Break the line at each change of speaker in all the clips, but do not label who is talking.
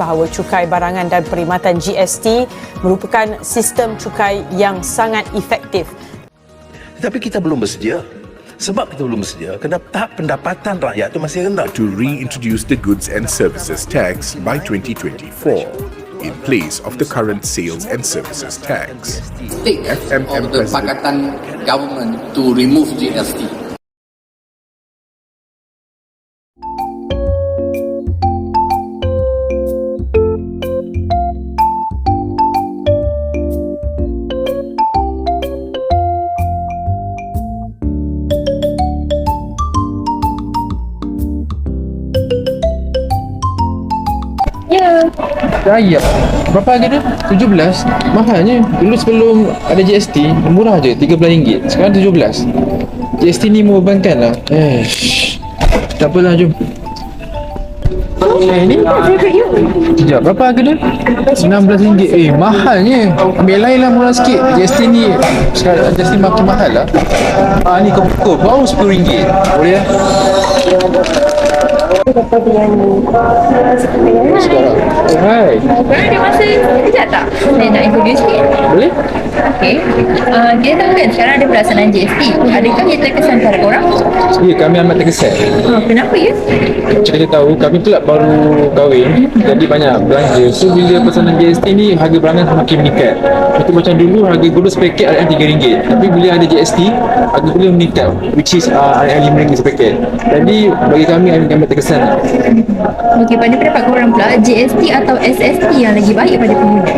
bahawa cukai barangan dan perkhidmatan GST merupakan sistem cukai yang sangat efektif.
Tetapi kita belum bersedia. Sebab kita belum bersedia, kerana tahap pendapatan rakyat itu masih rendah.
To reintroduce the goods and services tax by 2024 in place of the current sales and services tax.
Of the Pakatan government to remove GST.
Raya. Berapa harga dia? 17. Mahalnya. Dulu sebelum ada GST, murah je, RM13. Sekarang 17. GST ni membebankan lah. Tak apalah, jom. Ni? Sekejap, berapa harga dia? RM19. Mahalnya. Ambil lain lah murah sikit. GST ni, sekarang GST makin mahal lah. Ni kau pukul, baru RM10. Boleh lah. Sekarang. Hai.
Korang ada masa sekejap tak? Saya nak introduce sikit.
Boleh?
Okey. Kita tahu kan sekarang ada pelaksanaan GST. Adakah ia terkesan pada korang?
Ya, kami amat terkesan.
Kenapa ya?
Kita tahu, kami pula baru kahwin, jadi banyak belanja. So, bila pelaksanaan GST ni, harga barangan semakin meningkat. Itu macam dulu, harga gula sepaket RM3. Tapi bila ada GST, harga gula meningkat, which is RM5 sepaket. Jadi, bagi kami amat terkesan.
Okey, pada pendapat korang pula, GST atau SST yang lagi baik pada pengguna?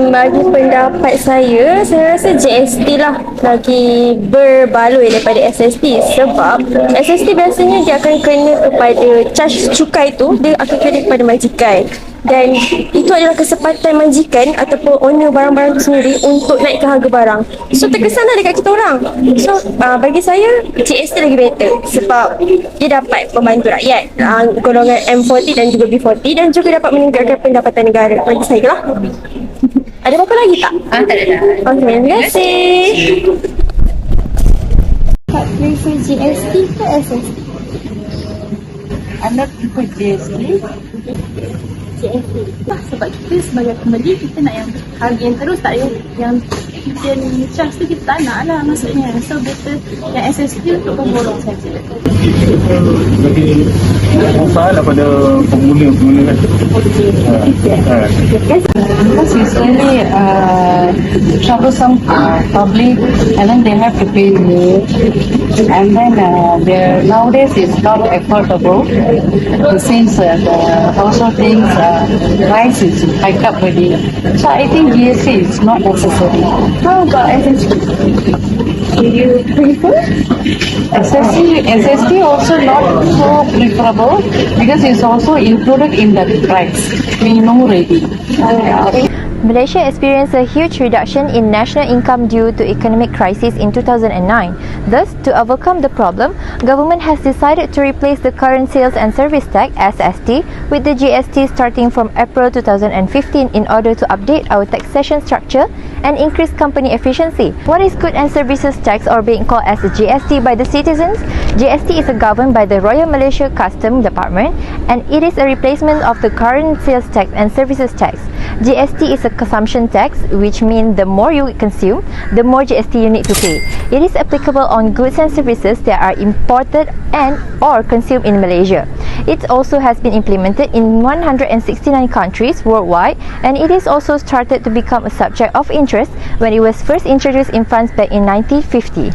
Bagi pendapat saya rasa GST lah lagi berbaloi daripada SST. Sebab SST biasanya dia akan kena kepada charge cukai tu, dia akan kena kepada majikan. Dan itu adalah kesempatan majikan ataupun owner barang-barang tu sendiri untuk naikkan harga barang. So terkesan lah dekat kita orang. So bagi saya GST lagi better sebab dia dapat membantu rakyat, golongan M40 dan juga B40, dan juga dapat meningkatkan pendapatan negara. Bagi saya lah. Ada apa-apa lagi tak?
Tak ada dah.
Okey, terima kasih.
Prefer GST ke SST? Anda prefer GST? GST. Sebab kita sebagai pembeli, kita nak yang harga yang terus, tak yang kita charge tu kita tak nak lah maksudnya. So better yang SST untuk pemborong saja.
Bagi usaha lah pada pengguna kan.
Because usually troublesome public, and then they have to pay more, and then nowadays it's not affordable since the household things price is hiked up already. So I think GST is not necessary.
How about SST? Do you prefer?
SST also not so preferable because it's also included in the price. We know already.
Malaysia experienced a huge reduction in national income due to economic crisis in 2009. Thus, to overcome the problem, government has decided to replace the current sales and service tax (SST) with the GST starting from April 2015 in order to update our taxation structure and increase company efficiency. What is good and services tax, or being called as a GST by the citizens? GST is governed by the Royal Malaysia Custom Department, and it is a replacement of the current sales tax and services tax. GST is a consumption tax, which means the more you consume, the more GST you need to pay. It is applicable on goods and services that are imported and or consumed in Malaysia. It also has been implemented in 169 countries worldwide, and it is also started to become a subject of interest when it was first introduced in France back in 1950.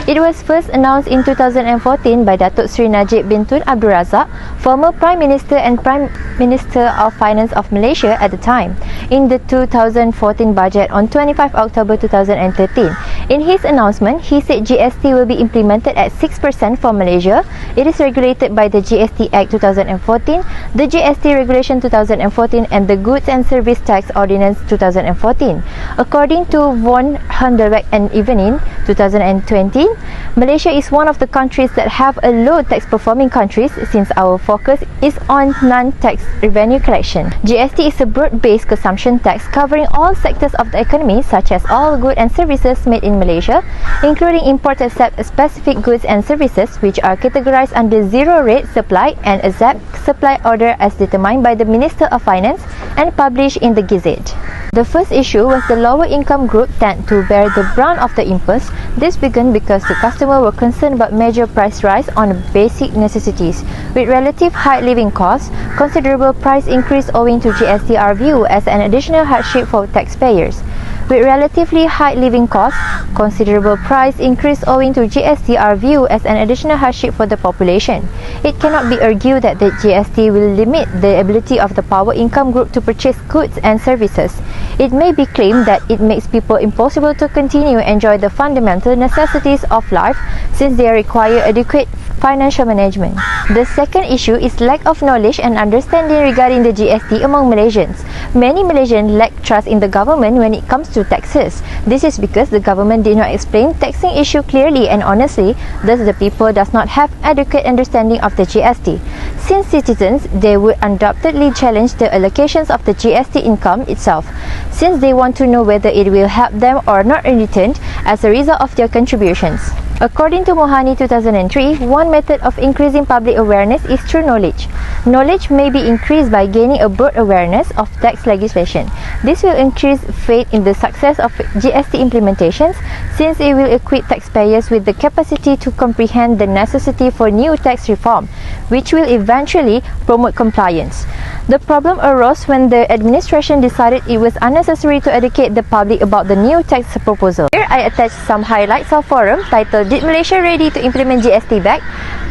It was first announced in 2014 by Datuk Seri Najib bin Tun Abdul Razak, former Prime Minister and Prime Minister of Finance of Malaysia at the time, in the 2014 budget on 25 October 2013. In his announcement, he said GST will be implemented at 6% for Malaysia. It is regulated by the GST Act 2014, the GST Regulation 2014, and the Goods and Service Tax Ordinance 2014. According to Von Hunderbeck and Evening 2020, Malaysia is one of the countries that have a low tax performing countries since our focus is on non-tax revenue collection. GST is a broad-based consumption tax covering all sectors of the economy, such as all goods and services made in in Malaysia, including imported specific goods and services which are categorized under zero rate supply and exempt supply order as determined by the Minister of Finance and published in the Gazette. The first issue was the lower income group tend to bear the brunt of the impost. This began because the customers were concerned about major price rise on basic necessities. With relative high living costs, considerable price increase owing to GST are viewed as an additional hardship for taxpayers. With relatively high living costs, considerable price increase owing to GST are viewed as an additional hardship for the population. It cannot be argued that the GST will limit the ability of the poor income group to purchase goods and services. It may be claimed that it makes people impossible to continue enjoy the fundamental necessities of life since they require adequate financial management. The second issue is lack of knowledge and understanding regarding the GST among Malaysians. Many Malaysians lack trust in the government when it comes to taxes. This is because the government did not explain taxing issue clearly and honestly, thus the people does not have adequate understanding of the GST. Since citizens, they would undoubtedly challenge the allocations of the GST income itself, since they want to know whether it will help them or not in return as a result of their contributions. According to Mohani 2003, one method of increasing public awareness is through knowledge. Knowledge may be increased by gaining a broad awareness of tax legislation. This will increase faith in the success of GST implementations since it will equip taxpayers with the capacity to comprehend the necessity for new tax reform, which will eventually promote compliance. The problem arose when the administration decided it was unnecessary to educate the public about the new tax proposal. Here I attached some highlights of forum titled "Did Malaysia Ready to Implement GST Back?"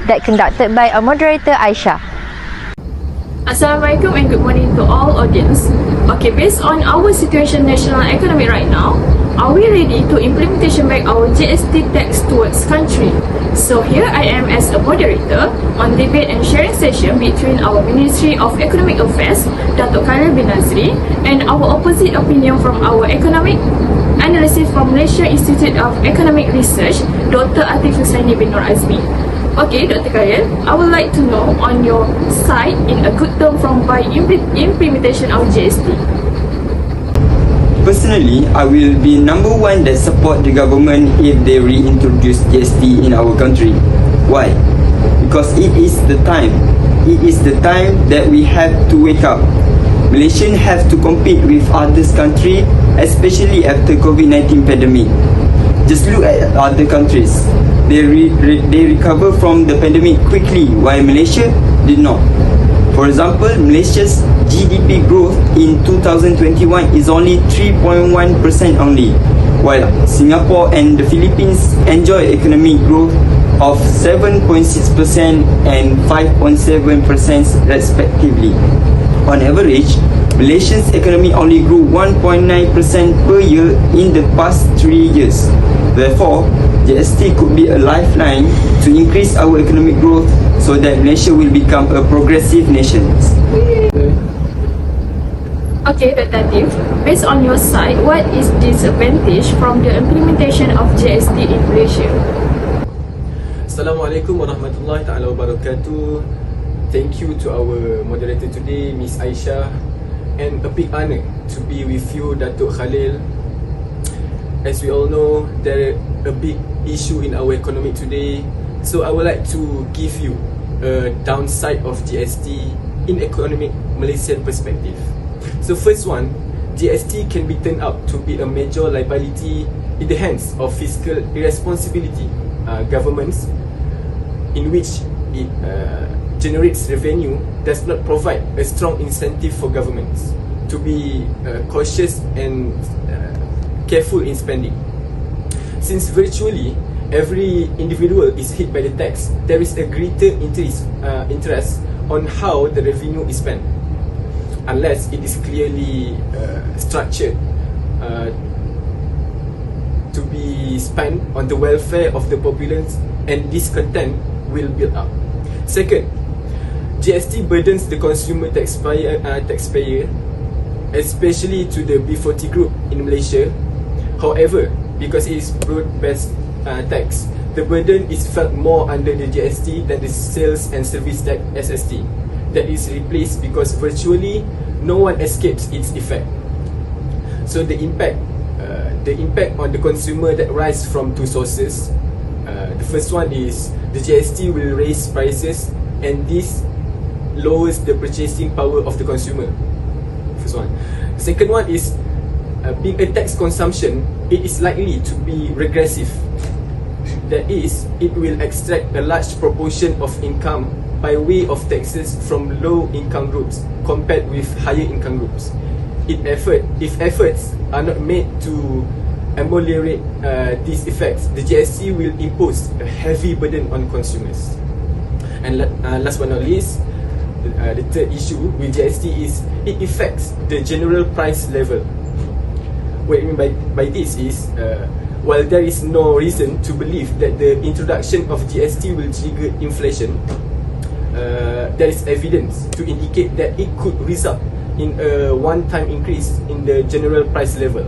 that conducted by our moderator Aisyah.
Assalamualaikum and good morning to all audience. Okay, based on our situation national economy right now, are we ready to implementation back our GST tax towards country? So here I am as a moderator on debate and sharing session between our Ministry of Economic Affairs, Datuk Khairil bin Nazri, and our opposite opinion from our economic analysis from Malaysia Institute of Economic Research, Dr. Atif Husaini bin Nur Azmi. Okay, Dr. Khairil, I would like to know on your side in a good term from by implementation of GST.
Personally, I will be number one that support the government if they reintroduce GST in our country. Why? Because it is the time. It is the time that we have to wake up. Malaysians have to compete with other countries, especially after COVID-19 pandemic. Just look at other countries. They recover from the pandemic quickly, while Malaysia did not. For example, Malaysia's GDP growth in 2021 is only 3.1% only, while Singapore and the Philippines enjoy economic growth of 7.6% and 5.7% respectively. On average, Malaysia's economy only grew 1.9% per year in the past 3 years. Therefore, GST could be a lifeline to increase our economic growth so that Malaysia will become a progressive nation.
Okay, Dr. Atif, based on your side, what is disadvantage from the implementation of GST in Malaysia?
Assalamualaikum warahmatullahi taala wabarakatuh. Thank you to our moderator today, Miss Aisyah, and a big honor to be with you, Datuk Khalil. As we all know, there is a big issue in our economy today, so I would like to give you a downside of GST in economic Malaysian perspective. So first one, GST can be turned out to be a major liability in the hands of fiscal irresponsibility governments, in which it generates revenue, does not provide a strong incentive for governments to be cautious and careful in spending. Since virtually every individual is hit by the tax, there is a greater interest on how the revenue is spent, unless it is clearly structured to be spent on the welfare of the populace, and discontent will build up. Second, GST burdens the consumer taxpayer, especially to the B40 group in Malaysia. However, because it is broad-based tax, the burden is felt more under the GST than the sales and service tax SST that is replaced, because virtually no one escapes its effect. So the impact the impact on the consumer that rise from two sources. The first one is the GST will raise prices, and this lowers the purchasing power of the consumer. First one. The second one is being a tax consumption, it is likely to be regressive. That is, it will extract a large proportion of income by way of taxes from low income groups compared with higher income groups. If efforts are not made to ameliorate these effects, the GST will impose a heavy burden on consumers. And last but not least, the third issue with GST is it affects the general price level. What I mean by this is, while there is no reason to believe that the introduction of GST will trigger inflation, there is evidence to indicate that it could result in a one-time increase in the general price level.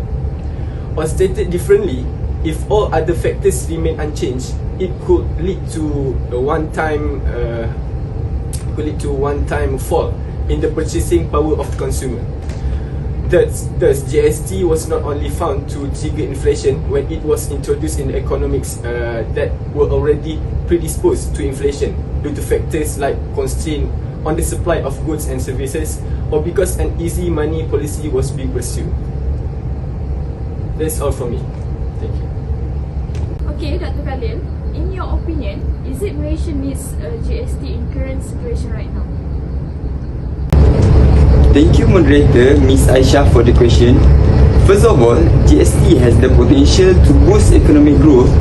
Or stated differently, if all other factors remain unchanged, it could lead to a one-time fall in the purchasing power of the consumer. Thus, GST was not only found to trigger inflation when it was introduced in economics that were already predisposed to inflation due to factors like constraint on the supply of goods and services, or because an easy money policy was being pursued. That's all from me. Thank you.
Okay, Dr. Khalil, in your opinion, is it Malaysia needs a GST in current situation right now?
Thank you, moderator Ms. Aisha, for the question. First of all, GST has the potential to boost economic growth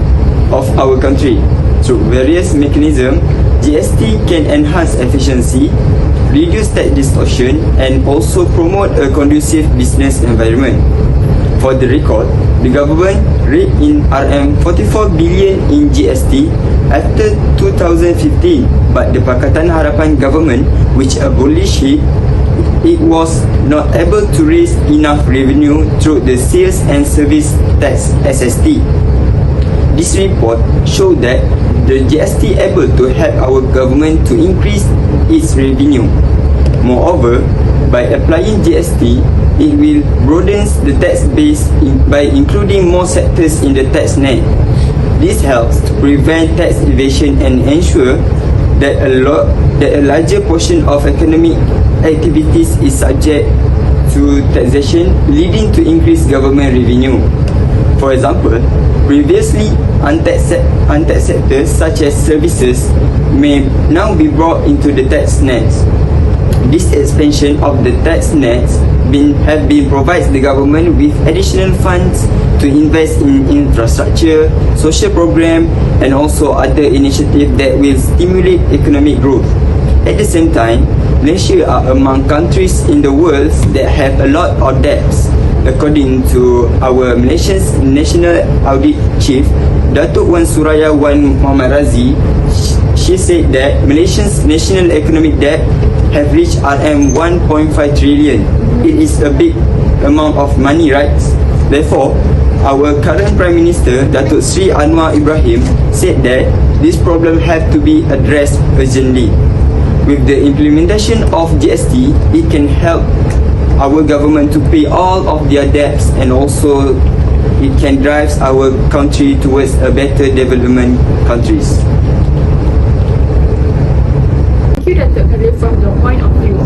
of our country. Through various mechanisms, GST can enhance efficiency, reduce tax distortion, and also promote a conducive business environment. For the record, the government raked in RM44 billion in GST after 2015, but the Pakatan Harapan government, which abolished it was not able to raise enough revenue through the sales and service tax SST. This report showed that the GST able to help our government to increase its revenue. Moreover, by applying GST, it will broaden the tax base by including more sectors in the tax net. This helps to prevent tax evasion and ensure that a larger portion of economic activities is subject to taxation, leading to increased government revenue. For example, previously untaxed sectors such as services may now be brought into the tax nets. This expansion of the tax nets have been provides the government with additional funds to invest in infrastructure, social program, and also other initiatives that will stimulate economic growth. At the same time, Malaysia are among countries in the world that have a lot of debts. According to our Malaysia's National Audit Chief, Datuk Wan Suraya Wan Muhammad Razi, she said that Malaysia's national economic debt have reached RM1.5 trillion. It is a big amount of money, right? Therefore, our current Prime Minister, Datuk Sri Anwar Ibrahim, said that this problem have to be addressed urgently. With the implementation of GST, it can help our government to pay all of their debts, and also it can drive our country towards a better development countries.
Thank you, Dr. Khalil, from the point of view.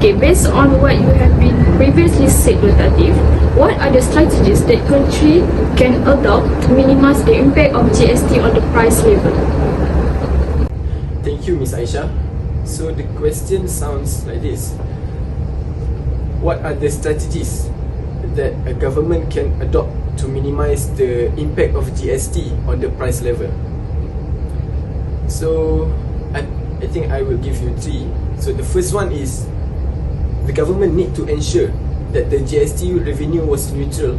Okay, based on what you have been previously said, Latif, what are the strategies that country can adopt to minimize the impact of GST on the price level?
Thank you, Ms. Aisha. So the question sounds like this. What are the strategies that a government can adopt to minimize the impact of GST on the price level? So I think I will give you three. So the first one is the government need to ensure that the GST revenue was neutral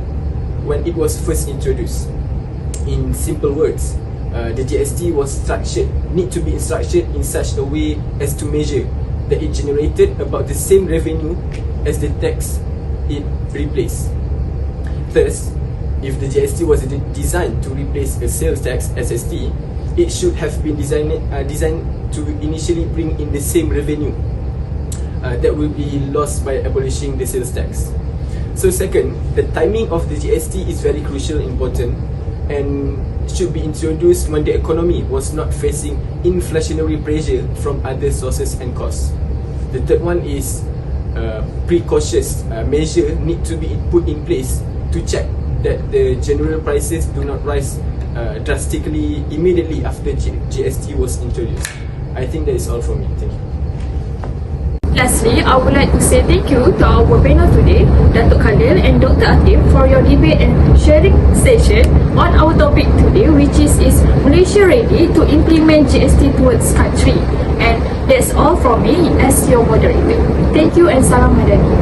when it was first introduced. In simple words, the GST need to be structured in such a way as to measure that it generated about the same revenue as the tax it replaced. Thus, if the GST was designed to replace a sales tax SST, it should have been designed to initially bring in the same revenue that will be lost by abolishing the sales tax. So second, the timing of the GST is very crucial, important, and should be introduced when the economy was not facing inflationary pressure from other sources and costs. The third one is precautious measure need to be put in place to check that the general prices do not rise drastically immediately after GST was introduced. I think that is all from me. Thank you.
Lastly, I would like to say thank you to our panel today, Datuk Khalil and Dr. Atif, for your debate and sharing session on our topic today, which is Malaysia ready to implement GST towards country? And that's all from me as your moderator. Thank you and salam madani.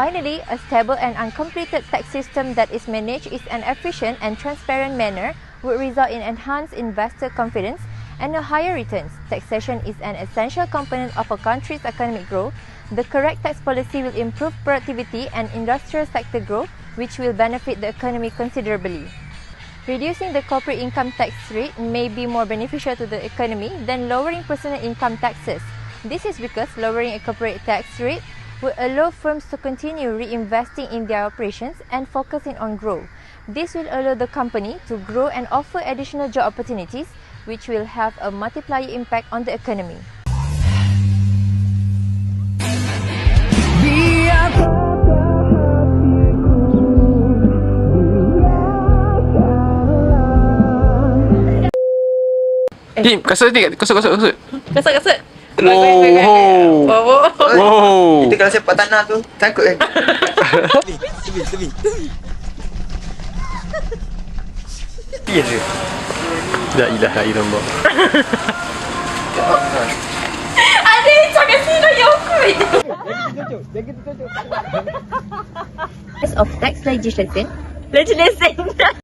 Finally, a stable and uncompleted tax system that is managed in an efficient and transparent manner would result in enhanced investor confidence and a higher returns. Taxation is an essential component of a country's economic growth. The correct tax policy will improve productivity and industrial sector growth, which will benefit the economy considerably. Reducing the corporate income tax rate may be more beneficial to the economy than lowering personal income taxes. This is because lowering a corporate tax rate would allow firms to continue reinvesting in their operations and focusing on growth. This will allow the company to grow and offer additional job opportunities, which will have a multiplier impact on the economy.
Tim, kasut ni, kasut.
Kasut.
Wow.
Itu kalau sepak tanah tu, takut kan? Tebi.
Ya je. La ilaha illallah.
Adik, cakap sini ya aku.
Jangan tertutup. Of tax legislation